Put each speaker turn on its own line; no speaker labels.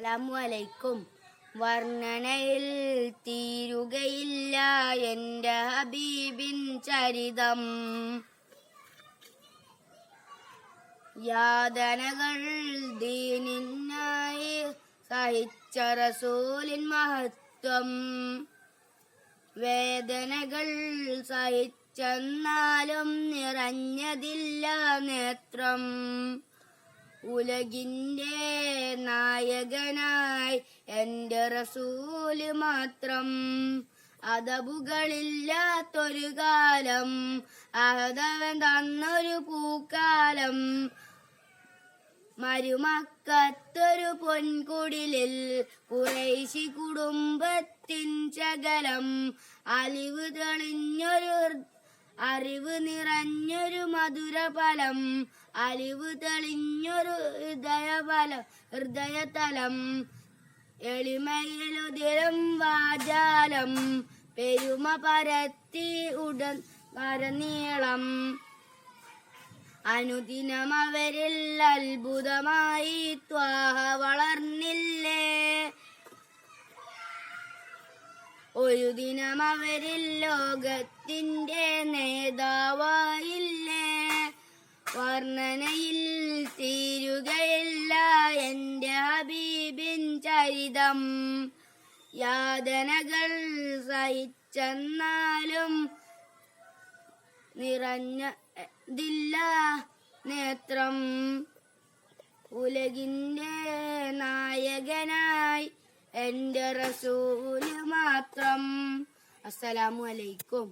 അസ്സലാമു അലൈക്കും. വർണ്ണനയിൽ തീരുകയില്ല എൻ്റെ ഹബീബിൻ ചരിതം. യാതനകൾ ദീനിനായി സഹിച്ച റസൂലിൻ മഹത്വം. വേദനകൾ സഹിച്ചെന്നാലും നിറഞ്ഞതില്ല നേത്രം. ഉലകിൻ്റെ നായകനായി എൻ്റെ റസൂല് മാത്രം. അതബുകളില്ലാത്തൊരു കാലം, അഹദവൻ തന്നൊരു പൂക്കാലം. മരുമക്കത്തൊരു പൊൻകുടിലിൽ ഖുറൈശി കുടുംബത്തിൻ ശകലം. അറിവ് നിറഞ്ഞൊരു മധുരഫലം. അലിവ് തെളിഞ്ഞൊരു ഹൃദയതലം. എളിമയിലുതിരും വാചാലം. പെരുമ പരത്തി ഉടൻ കരനീളം. അനുദിനം അവരിൽ അത്ഭുതമായി ത്വാഹ വളർന്നില്ലേ. ഒരു ദിനം അവരിൽ ലോകത്തിൻ്റെ നേതാവായില്ലേ. വർണ്ണനയിൽ തീരുകയില്ല എൻ്റെ ഹബീബിൻ ചരിതം. യാതനകൾ സഹിച്ചെന്നാലും നിറഞ്ഞതില്ല നേത്രം. ഉലകിൻ്റെ നായകനായി എൻ്റെ റസൂല് മാത്രം. അസ്സലാമു അലൈക്കും.